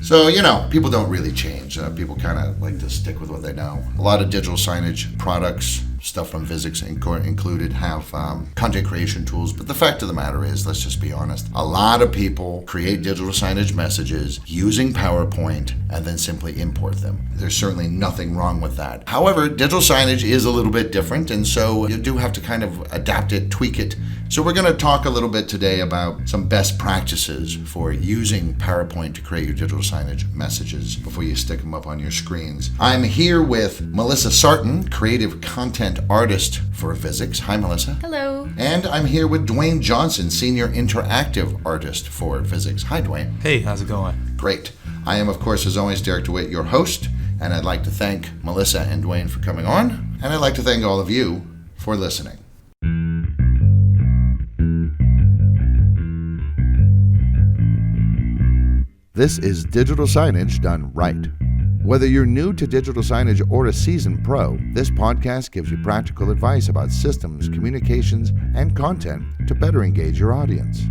So, people don't really change. People kind of like to stick with what they know. A lot of digital signage products, stuff from Visix included, have content creation tools. But the fact of the matter is, let's just be honest, a lot of people create digital signage messages using PowerPoint and then simply import them. There's certainly nothing wrong with that. However, digital signage is a little bit different, and so you do have to kind of adapt it, tweak it. So we're going to talk a little bit today about some best practices for using PowerPoint to create your digital signage messages before you stick them up on your screens. I'm here with Melissa Sartin, creative content artist for Visix. Hi, Melissa. Hello. And I'm here with Dwayne Johnson, senior interactive artist for Visix. Hi, Dwayne. Hey, how's it going? Great. I am, of course, as always, Derek DeWitt, your host, and I'd like to thank Melissa and Dwayne for coming on, and I'd like to thank all of you for listening. This is digital signage done right. Whether you're new to digital signage or a seasoned pro, this podcast gives you practical advice about systems, communications, and content to better engage your audience.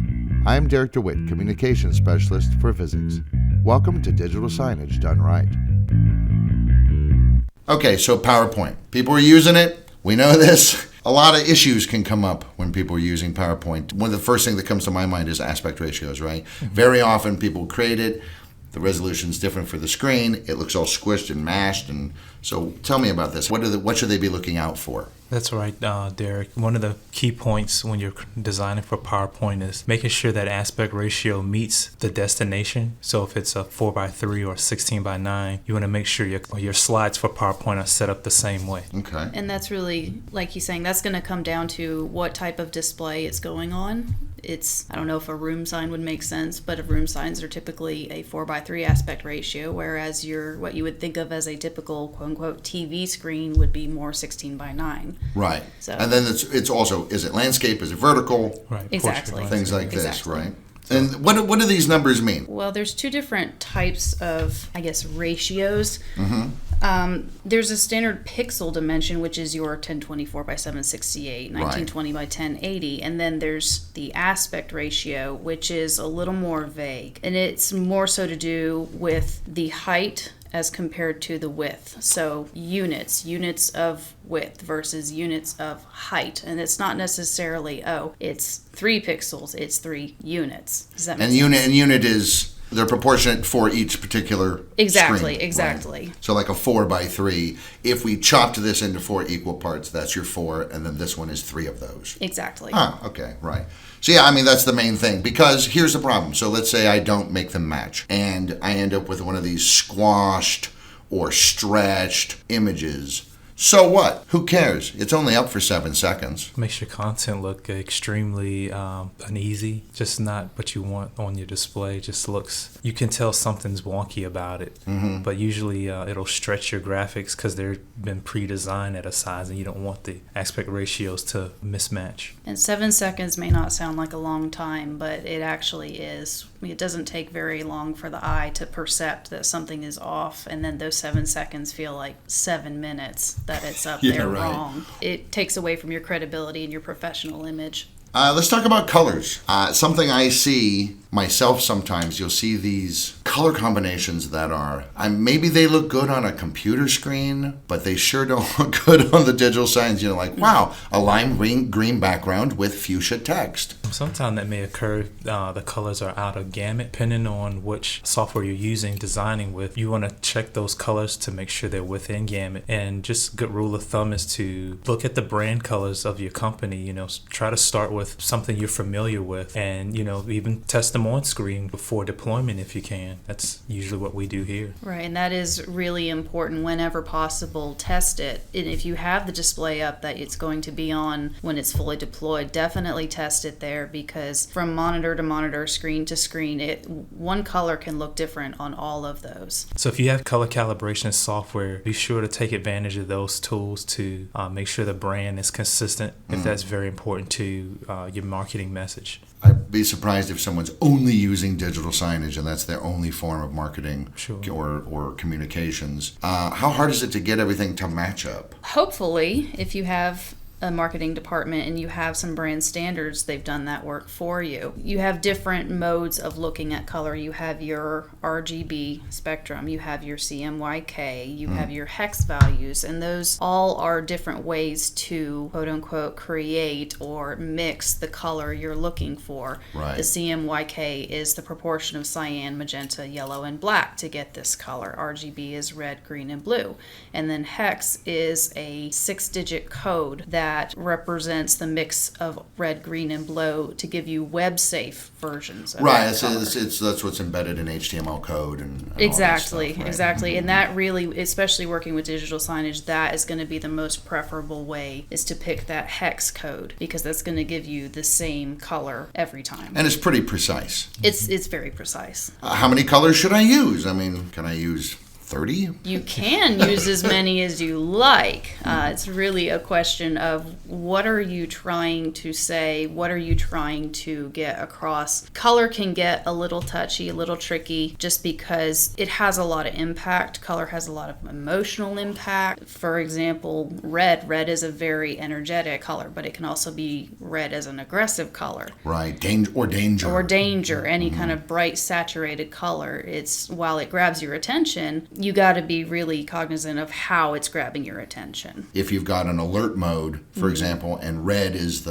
I'm Derek DeWitt, communications specialist for Visix. Welcome to Digital Signage Done Right. Okay, so PowerPoint. People are using it. We know this. A lot of issues can come up when people are using PowerPoint. One of the first things that comes to my mind is aspect ratios, right? Mm-hmm. Very often people create it. The resolution is different for the screen. It looks all squished and mashed. And so tell me about this. What should they be looking out for? That's right, Derek. One of the key points when you're designing for PowerPoint is making sure that aspect ratio meets the destination. So if it's a 4:3 or 16:9, you want to make sure your slides for PowerPoint are set up the same way. Okay. And that's really, like he's saying, that's going to come down to what type of display it's going on. I don't know if a room sign would make sense, but room signs are typically a 4:3 aspect ratio, whereas what you would think of as a typical quote-unquote TV screen would be more 16:9. Right. So, and then it's also, is it landscape, is it vertical? Right. Exactly. Things like this, Exactly. right? And what do these numbers mean? Well, there's two different types of, ratios. Mm-hmm. There's a standard pixel dimension, which is your 1024 by 768, 1920 by 1080, and then there's the aspect ratio, which is a little more vague, and it's more so to do with the height as compared to the width. So units of width versus units of height. And it's not necessarily, it's 3 pixels, it's 3 units. Does that make sense? And unit is, they're proportionate for each particular Exactly. Right? So like a 4:3, if we chopped this into 4 equal parts, that's your 4, and then this one is 3 of those. Exactly. Okay, right. So yeah, that's the main thing, because here's the problem. So let's say I don't make them match, and I end up with one of these squashed or stretched images. So what? Who cares? It's only up for 7 seconds. Makes your content look extremely uneasy, just not what you want on your display. Just looks, you can tell something's wonky about it. Mm-hmm. But usually it'll stretch your graphics because they've been pre-designed at a size, and you don't want the aspect ratios to mismatch. And 7 seconds may not sound like a long time, but it actually is. It doesn't take very long for the eye to percept that something is off, and then those 7 seconds feel like 7 minutes that it's up there right. wrong. It takes away from your credibility and your professional image. Let's talk about colors. Something I see myself sometimes, you'll see these color combinations that are, maybe they look good on a computer screen, but they sure don't look good on the digital signs. Like, wow, a lime green background with fuchsia text. Sometimes that may occur, the colors are out of gamut, depending on which software you're using, designing with. You want to check those colors to make sure they're within gamut. And just a good rule of thumb is to look at the brand colors of your company. Try to start with something you're familiar with, and even test them on screen before deployment if you can. That's usually what we do here. Right, and that is really important. Whenever possible, test it. And if you have the display up that it's going to be on when it's fully deployed, definitely test it there, because from monitor to monitor, screen to screen, one color can look different on all of those. So if you have color calibration software, be sure to take advantage of those tools to make sure the brand is consistent, if that's very important to your marketing message. I'd be surprised if someone's only using digital signage and that's their only form of marketing. Sure. or communications. How hard is it to get everything to match up? Hopefully, if you have a marketing department and you have some brand standards, they've done that work for you. You have different modes of looking at color. You have your RGB spectrum, you have your CMYK, you have your hex values, and those all are different ways to quote unquote create or mix the color you're looking for. Right. The CMYK is the proportion of cyan, magenta, yellow, and black to get this color. RGB is red, green, and blue. And then hex is a 6-digit code that represents the mix of red, green, and blue to give you web-safe versions of Right, that color. that's what's embedded in HTML code and Exactly, all that stuff, right? exactly. And that really, especially working with digital signage, that is going to be the most preferable way, is to pick that hex code, because that's going to give you the same color every time. And it's pretty precise. It's very precise. How many colors should I use? I mean, can I use 30? You can use as many as you like. It's really a question of what are you trying to say? What are you trying to get across? Color can get a little touchy, a little tricky, just because it has a lot of impact. Color has a lot of emotional impact. For example, red. Red is a very energetic color, but it can also be read as an aggressive color. Right, danger. Or danger, any kind of bright, saturated color. It's, while it grabs your attention, you got to be really cognizant of how it's grabbing your attention. If you've got an alert mode, for example, and red is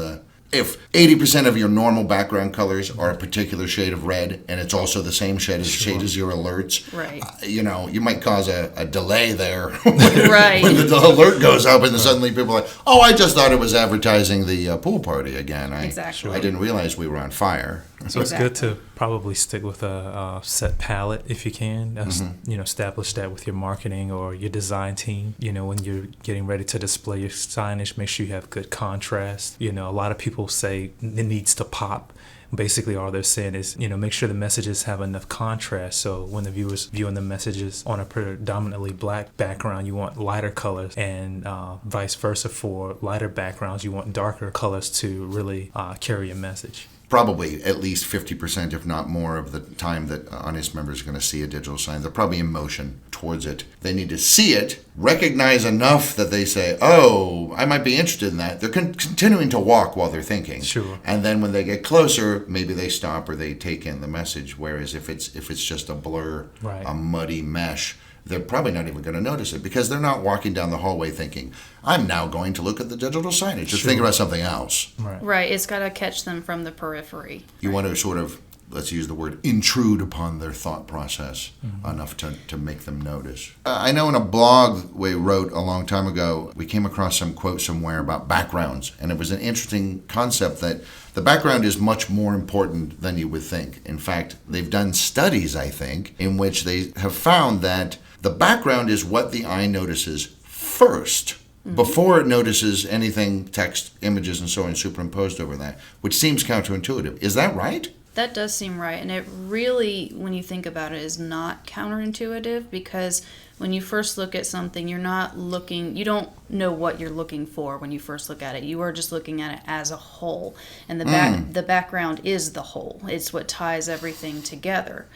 if 80% of your normal background colors are a particular shade of red, and it's also the same shade as your alerts, Right. You might cause a delay there Right. when the alert goes up, and then suddenly people are like, oh, I just thought it was advertising the pool party again. Exactly. I didn't realize we were on fire. So it's good to probably stick with a set palette if you can. Establish that with your marketing or your design team. When you're getting ready to display your signage, make sure you have good contrast. A lot of people say it needs to pop. Basically, all they're saying is, make sure the messages have enough contrast. So when the viewer's viewing the messages on a predominantly black background, you want lighter colors, and vice versa for lighter backgrounds, you want darker colors to really carry a message. Probably at least 50%, if not more, of the time that audience members are going to see a digital sign, they're probably in motion towards it. They need to see it, recognize enough that they say, oh, I might be interested in that. They're continuing to walk while they're thinking. Sure. And then when they get closer, maybe they stop or they take in the message. Whereas if it's just a blur, Right. a muddy mesh, they're probably not even going to notice it, because they're not walking down the hallway thinking, I'm now going to look at the digital signage. Just think about something else. Right. It's got to catch them from the periphery. You want to sort of, let's use the word, intrude upon their thought process enough to make them notice. I know in a blog we wrote a long time ago, we came across some quote somewhere about backgrounds, and it was an interesting concept that the background is much more important than you would think. In fact, they've done studies, I think, in which they have found that the background is what the eye notices first, before it notices anything, text, images, and so on superimposed over that, which seems counterintuitive. Is that right? That does seem right. And it really, when you think about it, is not counterintuitive, because when you first look at something, you don't know what you're looking for when you first look at it. You are just looking at it as a whole. And the background is the whole. It's what ties everything together.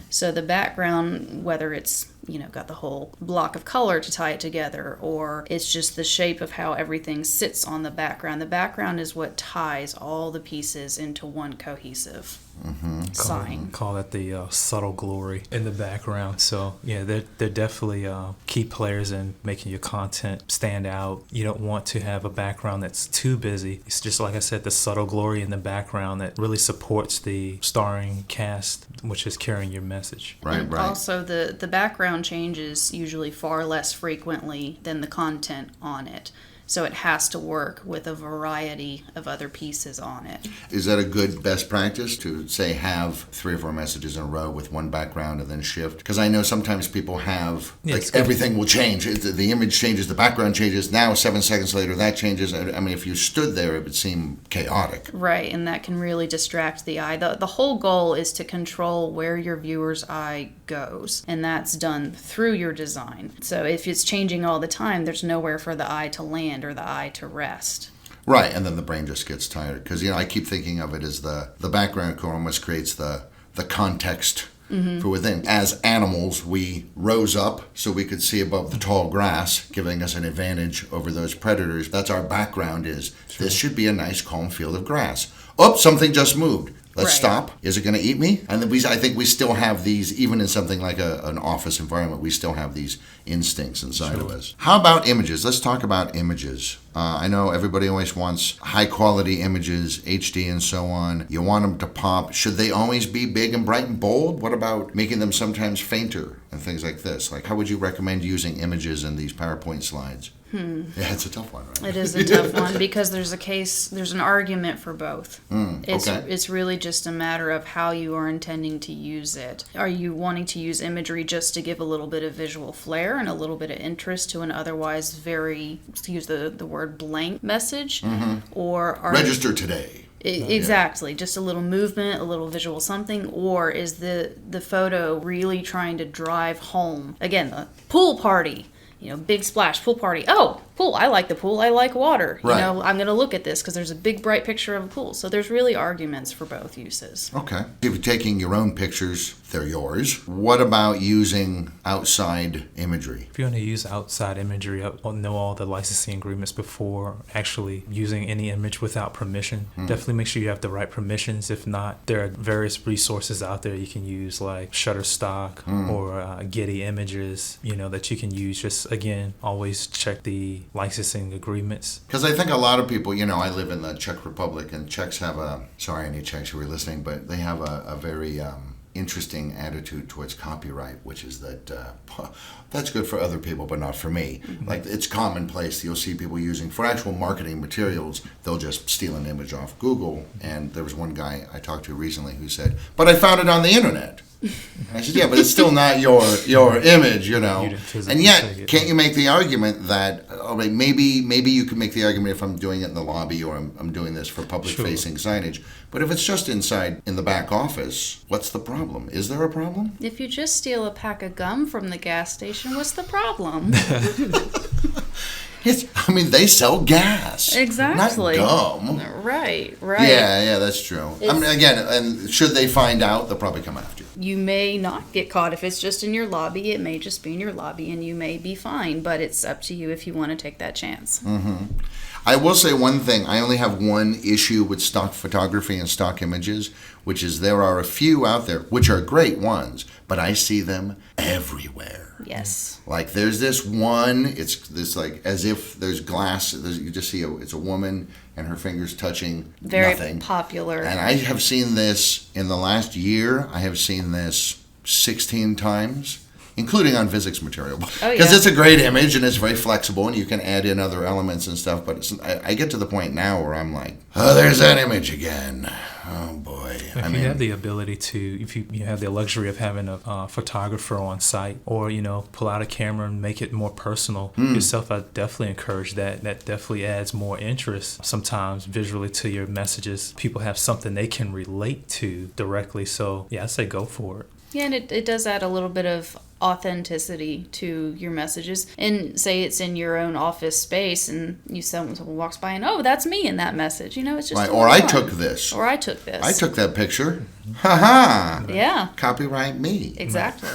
So the background, whether it's got the whole block of color to tie it together, or it's just the shape of how everything sits on the background. The background is what ties all the pieces into one cohesive sign. Call that the subtle glory in the background. So yeah, they're definitely key players in making your content stand out. You don't want to have a background that's too busy. It's just, like I said, the subtle glory in the background that really supports the starring cast, which is carrying your message. And also the background changes usually far less frequently than the content on it. So it has to work with a variety of other pieces on it. Is that a good best practice to, say, have 3 or 4 messages in a row with one background and then shift? Because I know sometimes people have, everything will change. The image changes, the background changes. Now, 7 seconds later, that changes. I mean, if you stood there, it would seem chaotic. Right, and that can really distract the eye. The whole goal is to control where your viewer's eye goes, and that's done through your design. So if it's changing all the time, there's nowhere for the eye to land or the eye to rest. Right, and then the brain just gets tired. Because, I keep thinking of it as the background almost creates the context for within. As animals, we rose up so we could see above the tall grass, giving us an advantage over those predators. That's our background is, this should be a nice calm field of grass. Oh, something just moved. Let's stop. Is it going to eat me? And I think we still have these, even in something like an office environment, we still have these instincts inside of us. How about images? Let's talk about images. I know everybody always wants high quality images, HD and so on. You want them to pop. Should they always be big and bright and bold? What about making them sometimes fainter and things like this? Like, how would you recommend using images in these PowerPoint slides? Yeah, it's a tough one, right? It is a tough one because there's an argument for both. It's really just a matter of how you are intending to use it. Are you wanting to use imagery just to give a little bit of visual flair and a little bit of interest to an otherwise very, to use the word blank message? Or are Register today. Exactly, just a little movement, a little visual something, or is the photo really trying to drive home, again, the pool party, big splash, pool party. Oh, pool, I like the pool, I like water. Right. I'm going to look at this because there's a big bright picture of a pool. So there's really arguments for both uses. Okay. If you're taking your own pictures, they're yours. What about using outside imagery? If you want to use outside imagery, know all the licensing agreements before actually using any image without permission. Definitely make sure you have the right permissions. If not, there are various resources out there you can use, like Shutterstock or Getty Images, that you can use. Just, again, always check the licensing agreements. Because I think a lot of people, I live in the Czech Republic, and Czechs have any Czechs who are listening, but they have a very interesting attitude towards copyright, which is that that's good for other people, but not for me. Like, it's commonplace. You'll see people using, for actual marketing materials, they'll just steal an image off Google. And there was one guy I talked to recently who said, but I found it on the internet. I said, yeah, but it's still not your image, And yet, can't you make the argument that, maybe you could make the argument if I'm doing it in the lobby or I'm doing this for public-facing signage. But if it's just inside in the back office, what's the problem? Is there a problem? If you just steal a pack of gum from the gas station, what's the problem? They sell gas. Exactly. Not gum. Right. Yeah, that's true. Again, and should they find out, they'll probably come after you. You may not get caught if it's just in your lobby. It may just be in your lobby and you may be fine, but it's up to you if you want to take that chance. I will say one thing. I only have one issue with stock photography and stock images, which is there are a few out there, which are great ones, but I see them everywhere. Yes. Like, there's this one, it's this, like, as if there's glass, you just see it's a woman and her fingers touching Very nothing. popular. And I have seen this in the last year. I have seen this 16 times, including on Visix material. Because it's a great image and it's very flexible and you can add in other elements and stuff. But I get to the point now where I'm like, oh, there's that image again. Oh, boy. If you have the ability to, if you have the luxury of having a photographer on site, or, pull out a camera and make it more personal yourself, I definitely encourage that. That definitely adds more interest sometimes visually to your messages. People have something they can relate to directly. So, yeah, I say go for it. Yeah, and it does add a little bit of authenticity to your messages. And say it's in your own office space and someone walks by and, oh, that's me in that message. It's just right. Or I took this. Or I took this. I took that picture. Ha-ha. Yeah. Copyright me. Exactly.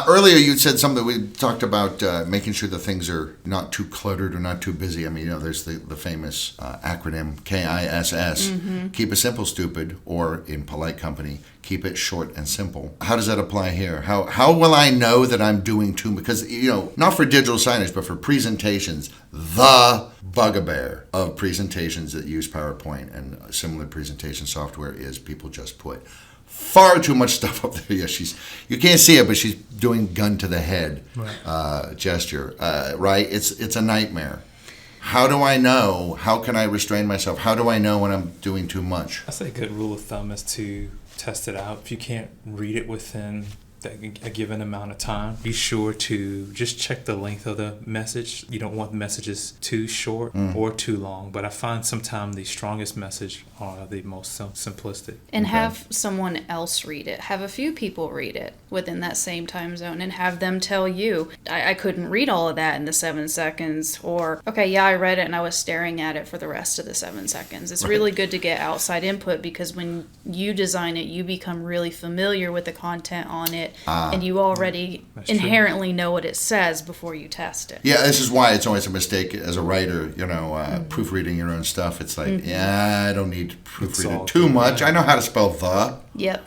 Earlier you said something, we talked about making sure that things are not too cluttered or not too busy. there's the famous acronym KISS, keep it simple, stupid, or in polite company, keep it short and simple. How does that apply here? How will I know that I'm doing too much? Because, not for digital signage, but for presentations, the bugaboo of presentations that use PowerPoint and similar presentation software is people just put far too much stuff up there. Yeah, you can't see it, but she's doing gun to the head gesture. Right? It's a nightmare. How do I know? How can I restrain myself? How do I know when I'm doing too much? I say a good rule of thumb is to test it out. If you can't read it within a given amount of time, be sure to just check the length of the message. You don't want the messages too short or too long, but I find sometimes the strongest message are the most simplistic. And have someone else read it. Have a few people read it within that same time zone and have them tell you, I couldn't read all of that in the 7 seconds, or, okay, yeah, I read it and I was staring at it for the rest of the 7 seconds. It's really good to get outside input, because when you design it, you become really familiar with the content on it, and you already inherently know what it says before you test it. Yeah, this is why it's always a mistake as a writer, proofreading your own stuff. It's like, I don't need to proofread it too much. I know how to spell the. Yep.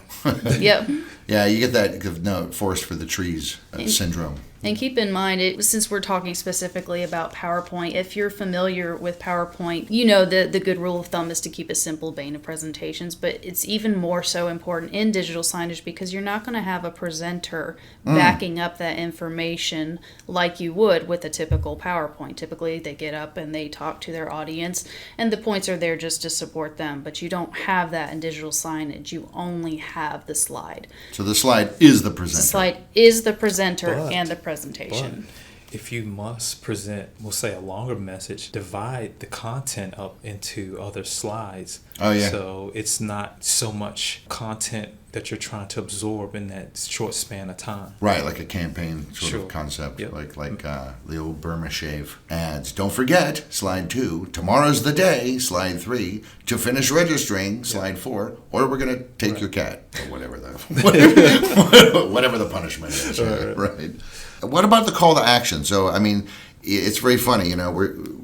Yep. Yeah, you get that forest for the trees syndrome. And keep in mind, since we're talking specifically about PowerPoint, if you're familiar with PowerPoint, you know the good rule of thumb is to keep a simple vein of presentations, but it's even more so important in digital signage, because you're not going to have a presenter backing up that information like you would with a typical PowerPoint. Typically, they get up and they talk to their audience, and the points are there just to support them, but you don't have that in digital signage. You only have the slide. So the slide is the presenter. The slide is the presenter and the presentation. But if you must present, we'll say, a longer message, divide the content up into other slides. Oh, yeah. So it's not so much content that you're trying to absorb in that short span of time. Right, like a campaign sort of concept, like the old Burma shave ads. Don't forget, slide 2, tomorrow's the day, slide 3, to finish registering, slide 4, or we're going to take your cat, or whatever the punishment is. Right. What about the call to action? So, I mean, it's very funny,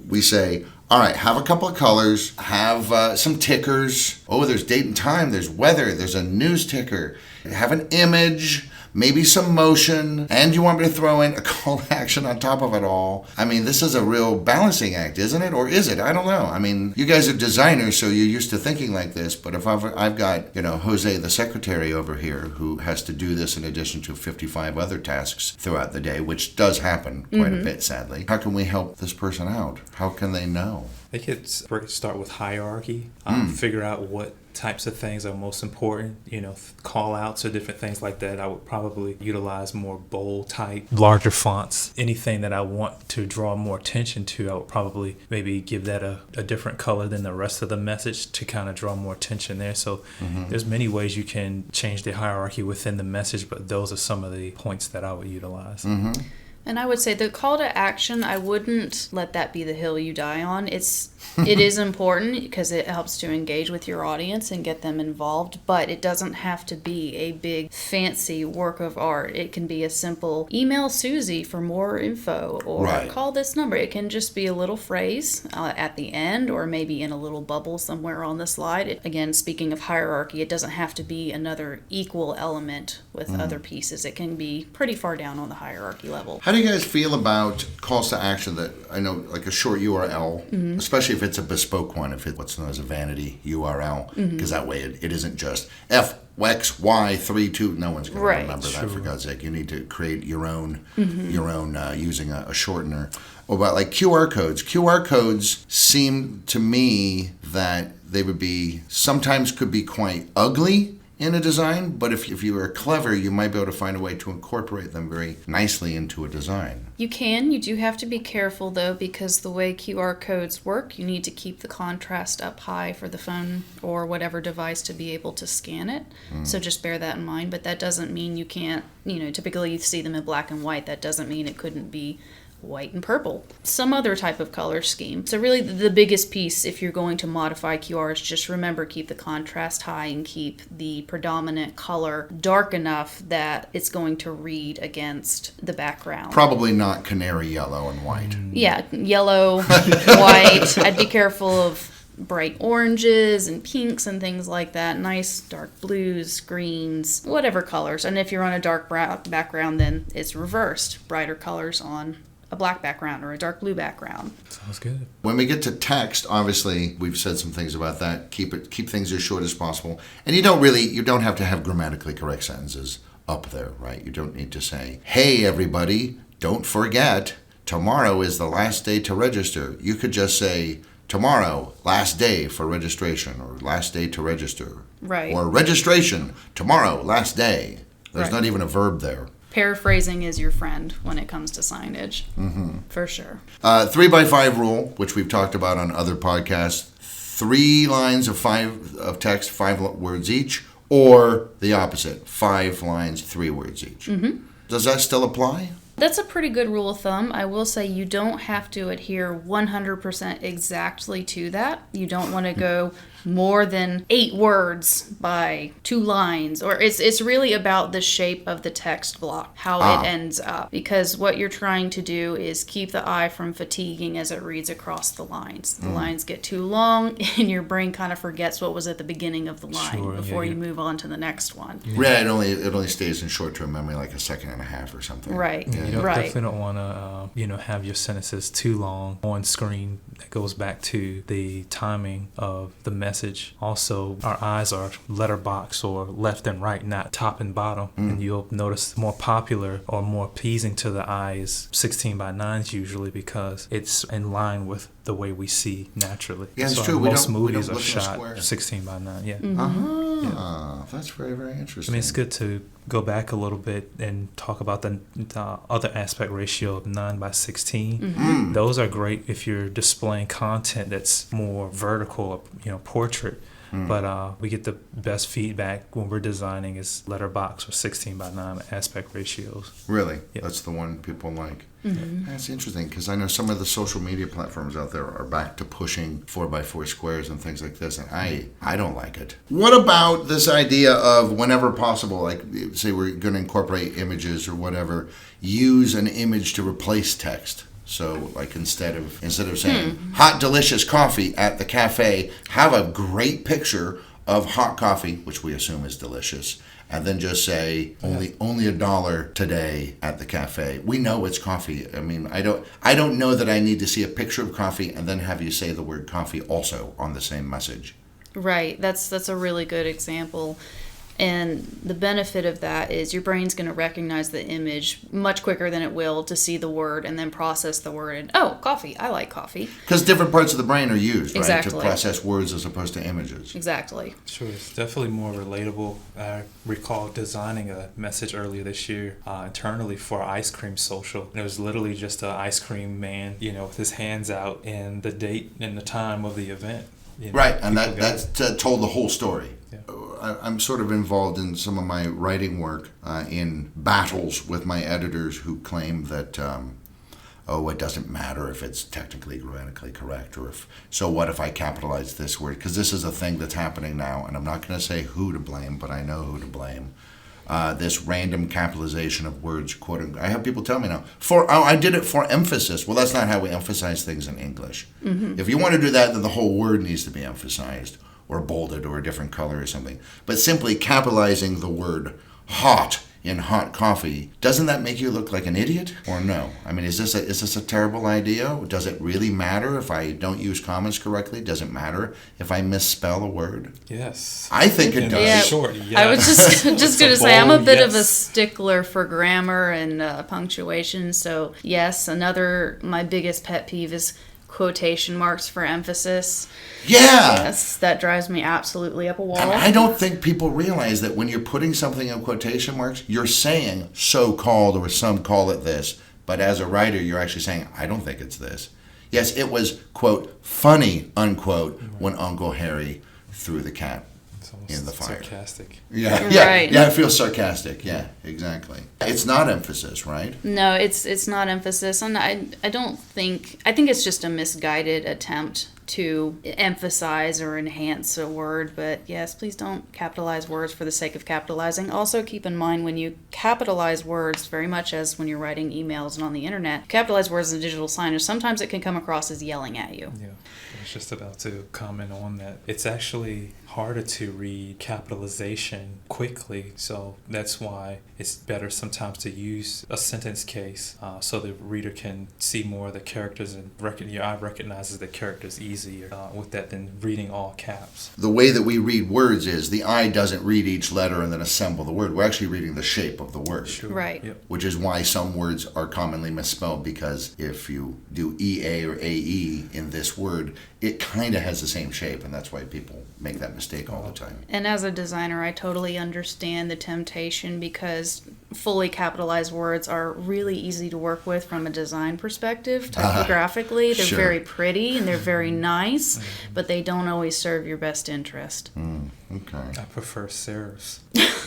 we say, all right, have a couple of colors, have some tickers. Oh, there's date and time, there's weather, there's a news ticker. Have an image, maybe some motion, and you want me to throw in a call to action on top of it all. I mean, this is a real balancing act, isn't it? Or is it? I don't know. I mean, you guys are designers, so you're used to thinking like this, but if I've got, Jose, the secretary over here, who has to do this in addition to 55 other tasks throughout the day, which does happen quite a bit, sadly. How can we help this person out? How can they know? They could start with hierarchy, figure out what types of things are most important, call outs or different things like that. I would probably utilize more bold type, larger fonts. Anything that I want to draw more attention to, I would probably maybe give that a different color than the rest of the message to kind of draw more attention there. So there's many ways you can change the hierarchy within the message, but those are some of the points that I would utilize. And I would say the call to action, I wouldn't let that be the hill you die on. It is important because it helps to engage with your audience and get them involved, but it doesn't have to be a big fancy work of art. It can be a simple email Susie for more info, or call this number. It can just be a little phrase at the end, or maybe in a little bubble somewhere on the slide. Again, speaking of hierarchy, it doesn't have to be another equal element with other pieces. It can be pretty far down on the hierarchy level. How do you guys feel about calls to action that, I know, like a short URL, especially if it's a bespoke one, if it's what's known as a vanity URL, because that way it isn't just FXY32. No one's going to remember that, for God's sake. You need to create your own using a shortener. What about like QR codes? QR codes seem to me that they would be, sometimes could be quite ugly in a design, but if you are clever, you might be able to find a way to incorporate them very nicely into a design. You can. You do have to be careful, though, because the way QR codes work, you need to keep the contrast up high for the phone or whatever device to be able to scan it. So just bear that in mind, but that doesn't mean you can't, typically you see them in black and white. That doesn't mean it couldn't be white and purple, some other type of color scheme. So really the biggest piece, if you're going to modify QR, is just remember, keep the contrast high and keep the predominant color dark enough that it's going to read against the background. Probably not canary yellow and white. Yeah, yellow, white. I'd be careful of bright oranges and pinks and things like that. Nice dark blues, greens, whatever colors. And if you're on a dark brown background, then it's reversed. Brighter colors on a black background or a dark blue background. Sounds good. When we get to text, obviously we've said some things about that. Keep things as short as possible, and you don't have to have grammatically correct sentences up there, right? You don't need to say, "Hey everybody, don't forget tomorrow is the last day to register." You could just say, "Tomorrow, last day for registration," or "last day to register," right? Or "registration tomorrow, last day." There's Right. not even a verb there. Paraphrasing is your friend when it comes to signage, for sure. 3x5 rule, which we've talked about on other podcasts. 3 lines of text, 5 words each, or the opposite, 5 lines, 3 words each. Does that still apply? That's a pretty good rule of thumb. I will say you don't have to adhere 100% exactly to that. You don't want to go more than 8 words by 2 lines, or it's really about the shape of the text block, how it ends up, because what you're trying to do is keep the eye from fatiguing as it reads across the lines. The lines get too long and your brain kind of forgets what was at the beginning of the line before you move on to the next one. Yeah, it only stays in short-term memory like a second and a half or something. Right. You Right. definitely don't want to, have your sentences too long on screen. That goes back to the timing of the message. Also, our eyes are letterbox or left and right, not top and bottom. And you'll notice more popular or more pleasing to the eye is 16 by 9s usually because it's in line with the way we see naturally. Yeah, it's So true. We most don't movies look are in a shot square. 16 by 9. Yeah. That's very, very I interesting. mean, it's good to go back a little bit and talk about the other aspect ratio of 9 by 16. Those are great if you're displaying content that's more vertical, portrait. But we get the best feedback when we're designing is letterbox or 16 by 9 aspect ratios. Really? Yep. That's the one people like. That's interesting because I know some of the social media platforms out there are back to pushing 4x4 squares and things like this, and I don't like it. What about this idea of whenever possible, like say we're going to incorporate images or whatever, use an image to replace text? So, like instead of saying hot delicious coffee at the cafe, have a great picture of hot coffee, which we assume is delicious, and then just say only $1 today at the cafe. We know it's coffee. I mean, I don't know that I need to see a picture of coffee and then have you say the word coffee also on the same message. Right. That's a really good example. And the benefit of that is your brain's going to recognize the image much quicker than it will to see the word and then process the word. And, oh, coffee. I like coffee. Because different parts of the brain are used, right, Exactly. to process words as opposed to images. Exactly. Sure, it's definitely more relatable. I recall designing a message earlier this year internally for Ice Cream Social. And it was literally just an ice cream man, with his hands out and the date and the time of the event. Right, and people that told the whole story. Yeah. I'm sort of involved in some of my writing work in battles with my editors who claim that, it doesn't matter if it's technically grammatically correct, or so what if I capitalize this word? Because this is a thing that's happening now, and I'm not going to say who to blame, but I know who to blame. This random capitalization of words, quoting. I have people tell me now, I did it for emphasis. Well, that's not how we emphasize things in English. If you want to do that, then the whole word needs to be emphasized or bolded or a different color or something. But simply capitalizing the word hot in hot coffee, doesn't that make you look like an idiot or no? I mean, is this a terrible idea? Does it really matter if I don't use commas correctly? Does it matter if I misspell a word? Yes. I think it does. Yeah. Short, yes. I was just going It's to say, I'm a bold bit of a yes. stickler for grammar and punctuation. So, yes, my biggest pet peeve is quotation marks for emphasis. Yeah. Yes, that drives me absolutely up a wall. And I don't think people realize that when you're putting something in quotation marks, you're saying so-called, or some call it this. But as a writer, you're actually saying, I don't think it's this. Yes, it was, quote, funny, unquote, when Uncle Harry threw the cat in the fire. Sarcastic. Yeah, Right. yeah, it feels sarcastic. Yeah, exactly. It's not emphasis, right? No, it's not emphasis, and I think it's just a misguided attempt to emphasize or enhance a word. But yes, please don't capitalize words for the sake of capitalizing. Also, keep in mind when you capitalize words, very much as when you're writing emails and on the internet, capitalize words in digital signage, sometimes it can come across as yelling at you. Yeah, I was just about to comment on that. It's actually harder to read capitalization quickly, so that's why it's better sometimes to use a sentence case so the reader can see more of the characters and your eye recognizes the characters easier. easier with that than reading all caps. The way that we read words is the eye doesn't read each letter and then assemble the word. We're actually reading the shape of the word. Sure. Right. Yep. Which is why some words are commonly misspelled, because if you do EA or AE in this word, it kind of has the same shape, and that's why people make that mistake all the time. And as a designer, I totally understand the temptation because fully capitalized words are really easy to work with from a design perspective. Typographically, they're Sure. very pretty and they're very nice, but they don't always serve your best interest. Okay. I prefer serifs.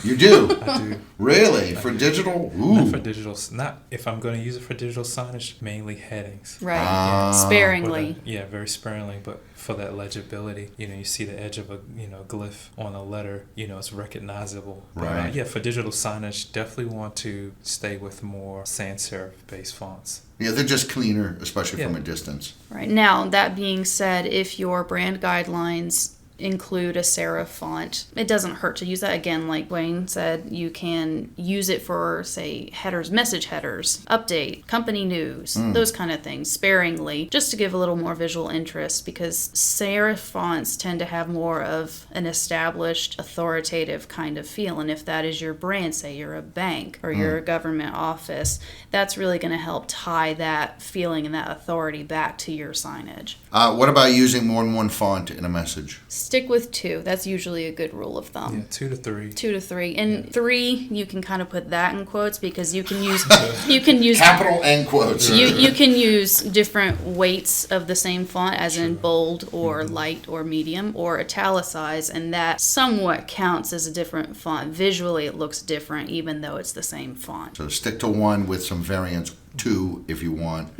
You do? I do. Really? For digital? Not Ooh. for digital. Not if I'm going to use it for digital signage, mainly headings. Right. Ah. Sparingly. Yeah, very sparingly, but for that legibility, you see the edge of a glyph on a letter, it's recognizable. But, Right. yeah, for digital signage, definitely want to stay with more sans serif based fonts. Yeah, they're just cleaner, especially from Yeah. a distance. Right. Now, that being said, if your brand guidelines include a serif font, it doesn't hurt to use that. Again, like Dwayne said, you can use it for, say, headers, message headers, update, company news, those kind of things, sparingly, just to give a little more visual interest, because serif fonts tend to have more of an established, authoritative kind of feel. And if that is your brand, say you're a bank or you're a government office, that's really going to help tie that feeling and that authority back to your signage. What about using more than one font in a message? Stick with 2. That's usually a good rule of thumb. Yeah, 2 to 3. 2 to 3. And 3, you can kind of put that in quotes because you can use Capital and quotes. you can use different weights of the same font, as in bold or light or medium or italicized, and that somewhat counts as a different font. Visually, it looks different even though it's the same font. So stick to 1 with some variants, 2 if you want.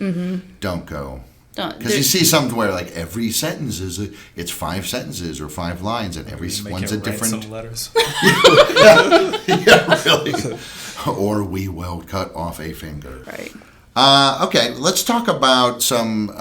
Don't go. Because you see some where like every sentence it's 5 sentences or 5 lines, and every one's a different. Some letters. Yeah, really. Or we will cut off a finger. Right. Okay, let's talk about some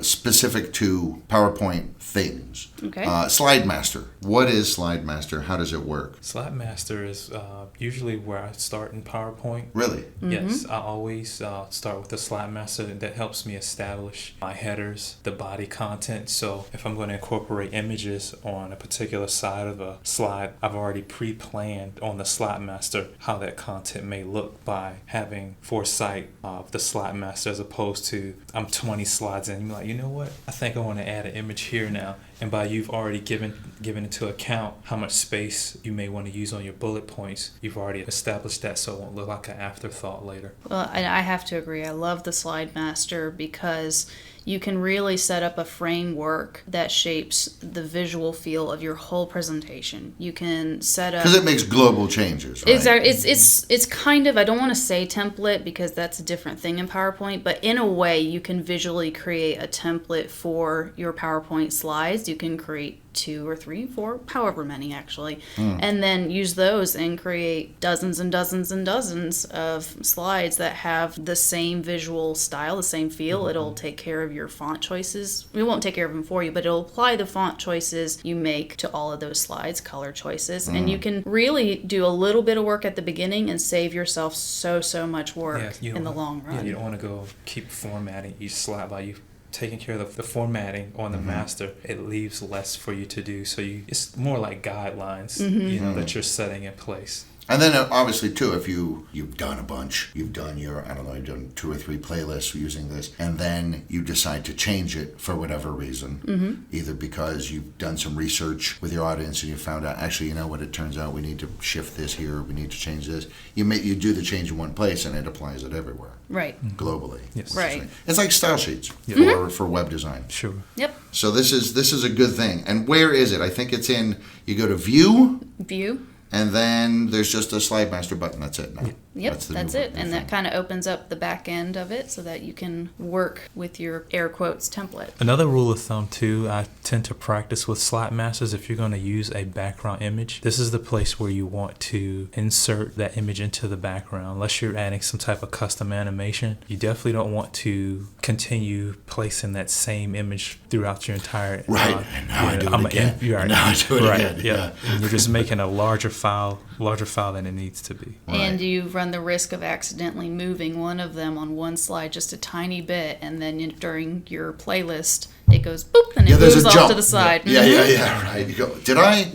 specific to PowerPoint things. Okay. Slide Master. What is Slide Master? How does it work? Slide Master is usually where I start in PowerPoint. Really? Yes, I always start with the Slide Master. That helps me establish my headers, the body content. So if I'm going to incorporate images on a particular side of a slide, I've already pre-planned on the Slide Master how that content may look by having foresight of the Slide Master, as opposed to I'm 20 slides in. You're like, you know what? I think I want to add an image here now. And by you've already given into account how much space you may want to use on your bullet points, you've already established that, so it won't look like an afterthought later. Well, I have to agree. I love the Slide Master because you can really set up a framework that shapes the visual feel of your whole presentation. You can set up... Because it makes global changes, right? Exactly. It's kind of, I don't want to say template because that's a different thing in PowerPoint, but in a way you can visually create a template for your PowerPoint slides. You can create 2 or 3, 4, however many actually, and then use those and create dozens and dozens and dozens of slides that have the same visual style, the same feel. It'll take care of your font choices. We won't take care of them for you, but it'll apply the font choices you make to all of those slides, color choices, and you can really do a little bit of work at the beginning and save yourself so much work in the long run. Yeah, you don't want to go keep formatting each slide by you taking care of the formatting on the master. It leaves less for you to do, so it's more like guidelines that you're setting in place. And then obviously too, if you've done a bunch, you've done your, I don't know, you've done 2 or 3 playlists using this, and then you decide to change it for whatever reason, either because you've done some research with your audience and you found out, actually, you know what, it turns out we need to shift this here, we need to change this. You do the change in one place and it applies it everywhere. Right. Globally. Yes. Right. It's like style sheets for web design. Sure. Yep. So this is a good thing. And where is it? I think it's in, you go to View, View. and then there's just a Slide Master button. That's it now. Yep, the that's new it. new And thing. that kind of opens up the back end of it so that you can work with your air quotes template. Another rule of thumb too, I tend to practice with Slide Masters, if you're going to use a background image, this is the place where you want to insert that image into the background. Unless you're adding some type of custom animation, you definitely don't want to continue placing that same image throughout your entire... Right, and now I do it again. Now I do it again. Yeah. And you're just making a larger file than it needs to be. And you run the risk of accidentally moving one of them on one slide just a tiny bit, and then during your playlist, it goes boop and it there's moves a off jump. to the side. Yeah, right. You go,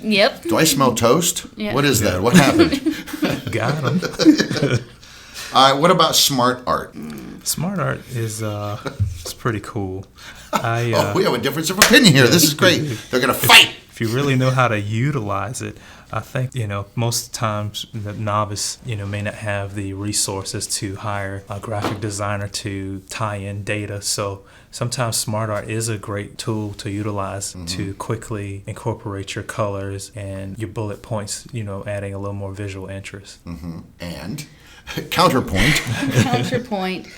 Yep. do I smell toast? Yeah. What is that? What happened? Got him. What about smart art? Smart art is it's pretty cool. We have a difference of opinion here. This is great. They're going to fight. If you really know how to utilize it, I think, most times the novice, may not have the resources to hire a graphic designer to tie in data. So sometimes smart art is a great tool to utilize to quickly incorporate your colors and your bullet points, adding a little more visual interest. And counterpoint. Counterpoint.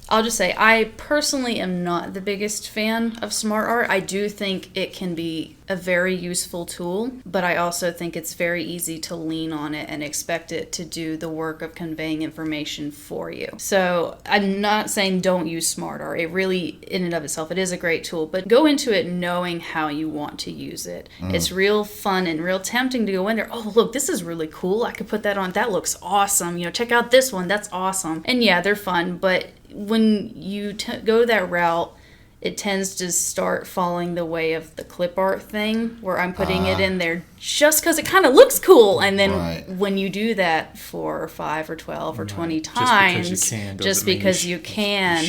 I'll just say, I personally am not the biggest fan of smart art. I do think it can be a very useful tool, but I also think it's very easy to lean on it and expect it to do the work of conveying information for you. So I'm not saying don't use smart art. It really, in and of itself, it is a great tool, but go into it knowing how you want to use it. It's real fun and real tempting to go in there. Oh, look, this is really cool. I could put that on. That looks awesome. Check out this one. That's awesome. And yeah, they're fun, but when you go that route, it tends to start falling the way of the clip art thing, where I'm putting it in there just because it kind of looks cool. And then when you do that 4 or 5 or 12 or 20 times, just because you can,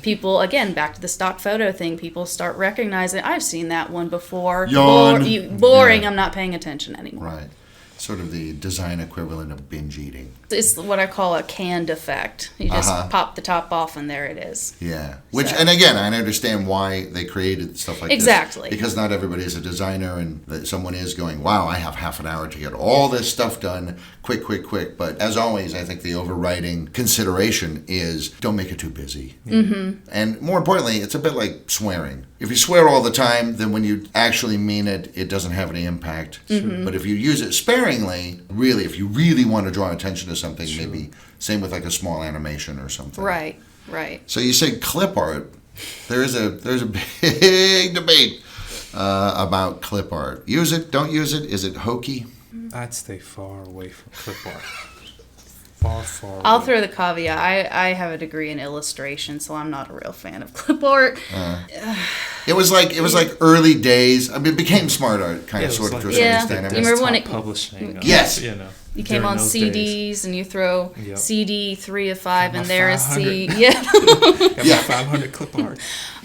people, again, back to the stock photo thing, people start recognizing, I've seen that one before. Boring, I'm not paying attention anymore. Right. Sort of the design equivalent of binge eating. It's what I call a canned effect. You just pop the top off and there it is. Yeah. And again, I understand why they created stuff like this. Exactly. Because not everybody is a designer, and that someone is going, wow, I have half an hour to get all this stuff done, quick. But as always, I think the overriding consideration is don't make it too busy. And more importantly, it's a bit like swearing. If you swear all the time, then when you actually mean it, it doesn't have any impact. But if you use it sparingly, really, if you really want to draw attention to something, maybe same with like a small animation or something. Right. So you say clip art. There's a big debate about clip art. Use it, don't use it. Is it hokey? I'd stay far away from clip art. Far I'll away. throw the caveat. I have a degree in illustration, so I'm not a real fan of clip art. It was like early days. I mean, it became smart art, kind of, sort of, to a certain Yeah. extent. I You mean, remember when it- publishing? Yes. You came on CDs and you throw Yep. CD 3 of 5 Got and my there is 500. C. Got 500 clip art.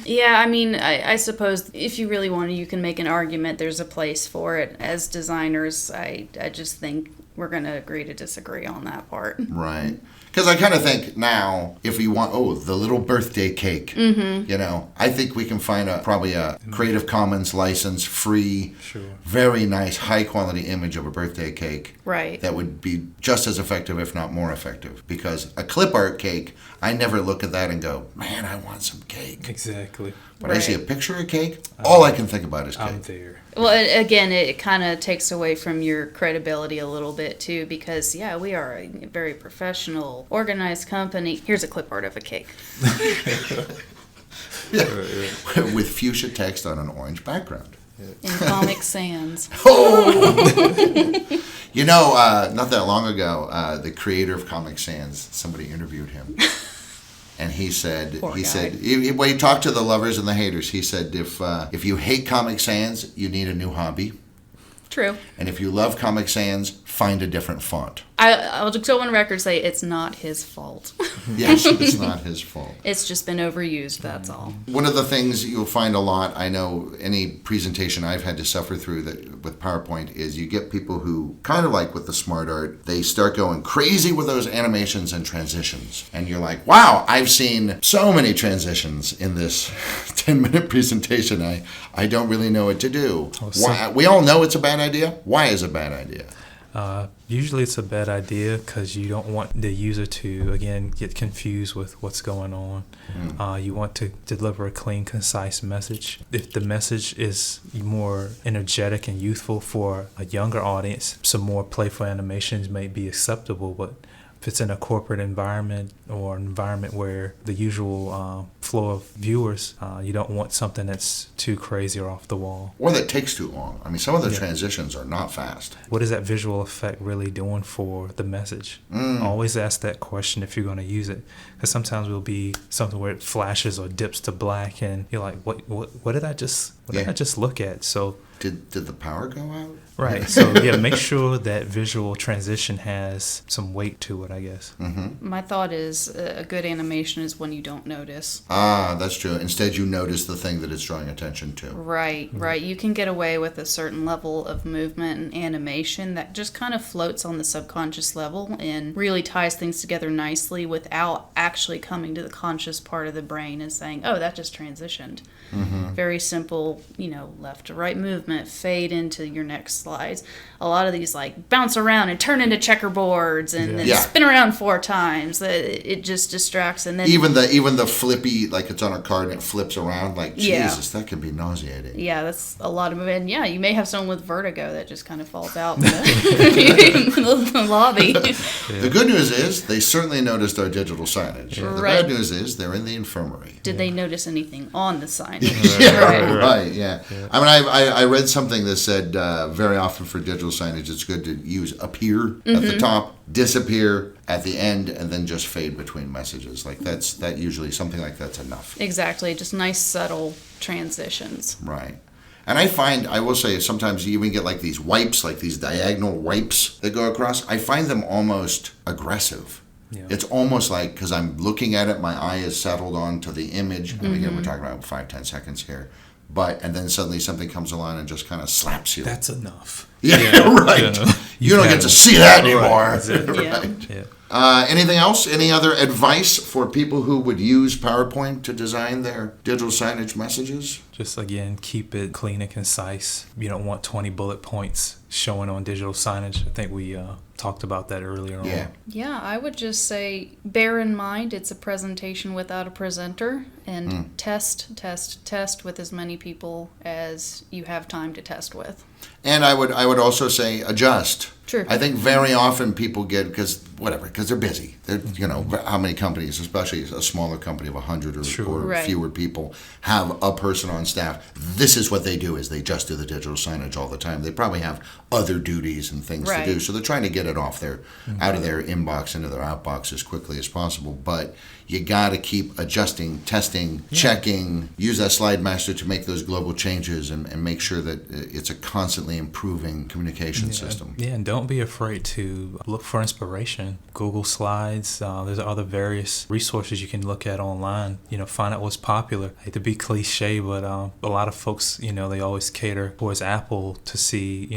Yeah, I mean, I suppose if you really want to, you can make an argument. There's a place for it. As designers, I just think we're going to agree to disagree on that part. Right. Because I kind of think now, if we want, the little birthday cake, I think we can find probably a Creative Commons license, free, very nice, high quality image of a birthday cake. Right. That would be just as effective, if not more effective. Because a clip art cake, I never look at that and go, man, I want some cake. Exactly. When I see a picture of cake, all I can think about is cake. I'm there. Well, again, it kind of takes away from your credibility a little bit, too, because, we are a very professional, organized company. Here's a clip art of a cake. With fuchsia text on an orange background. In Comic Sans. Not that long ago, the creator of Comic Sans, somebody interviewed him. And he said, when he talked to the lovers and the haters, he said, if you hate Comic Sans, you need a new hobby. True. And if you love Comic Sans, find a different font. I'll just go on record and say it's not his fault. Yes, it's not his fault. It's just been overused, that's all. One of the things you'll find a lot, I know any presentation I've had to suffer through with PowerPoint, is you get people who, kind of like with the smart art, they start going crazy with those animations and transitions. And you're like, wow, I've seen so many transitions in this 10-minute presentation. I don't really know what to do. Why? We all know it's a bad idea. Why is it a bad idea? Usually it's a bad idea because you don't want the user to, again, get confused with what's going on. You want to deliver a clean, concise message. If the message is more energetic and youthful for a younger audience, some more playful animations may be acceptable, but if it's in a corporate environment or an environment where the usual flow of viewers, you don't want something that's too crazy or off the wall. Or that takes too long. I mean, some of the transitions are not fast. What is that visual effect really doing for the message? Always ask that question if you're going to use it, because sometimes it'll be something where it flashes or dips to black, and you're like, what did I just look at? So did the power go out? Right. So make sure that visual transition has some weight to it, I guess. Mm-hmm. My thought is a good animation is when you don't notice. That's true. Instead, you notice the thing that it's drawing attention to. Right. You can get away with a certain level of movement and animation that just kind of floats on the subconscious level and really ties things together nicely without actually coming to the conscious part of the brain and saying, oh, that just transitioned. Mm-hmm. Very simple, left to right movement, fade into your next slides. A lot of these like bounce around and turn into checkerboards and then spin around 4 times. It just distracts. And then even the flippy, like it's on a card and it flips around, like Jesus, that can be nauseating. Yeah, that's a lot of movement. And you may have someone with vertigo that just kind of falls out in the lobby. The good news is they certainly noticed our digital signage. The bad news is they're in the infirmary. Did they notice anything on the signage? Right. I mean, I read something that said very often for digital signage, it's good to use appear at the top, disappear at the end, and then just fade between messages. Like that usually something like that's enough. Exactly. Just nice subtle transitions. Right. And I will say, sometimes you even get like these wipes, like these diagonal wipes that go across. I find them almost aggressive. Yeah. It's almost like, because I'm looking at it, my eye is settled onto the image. And again, we're talking about 5-10 seconds here. And then suddenly something comes along and just kind of slaps you. That's enough. Yeah, right. You don't get to see that anymore. Right. Yeah. Anything else? Any other advice for people who would use PowerPoint to design their digital signage messages? Just, again, keep it clean and concise. You don't want 20 bullet points showing on digital signage. I think we talked about that earlier on. Yeah, I would just say bear in mind it's a presentation without a presenter, and test with as many people as you have time to test with. And I would also say adjust. True. I think very often people get, because they're busy. They're, how many companies, especially a smaller company of 100 or fewer people, have a person on staff. This is what they do, is they just do the digital signage all the time. They probably have other duties and things to do. So they're trying to get it off out of their inbox into their outbox as quickly as possible. But you got to keep adjusting, testing, checking, use that slide master to make those global changes and make sure that it's a constantly improving communication system. Yeah, and don't be afraid to look for inspiration. Google Slides, there's other various resources you can look at online, find out what's popular. I hate to be cliche, but a lot of folks, they always cater towards Apple to see,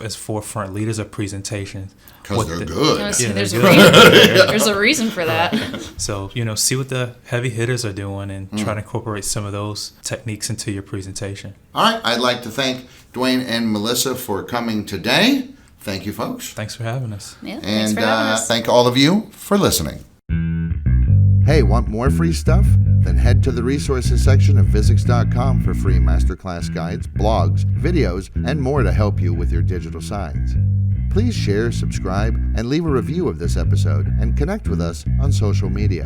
as forefront leaders of presentations. Because they're good. There's a reason for that. So, see what the heavy hitters are doing and try to incorporate some of those techniques into your presentation. All right. I'd like to thank Dwayne and Melissa for coming today. Thank you, folks. Thanks for having us. Yeah, thanks for having us. Thank all of you for listening. Hey, want more free stuff? Then head to the resources section of Visix.com for free masterclass guides, blogs, videos, and more to help you with your digital signs. Please share, subscribe, and leave a review of this episode, and connect with us on social media.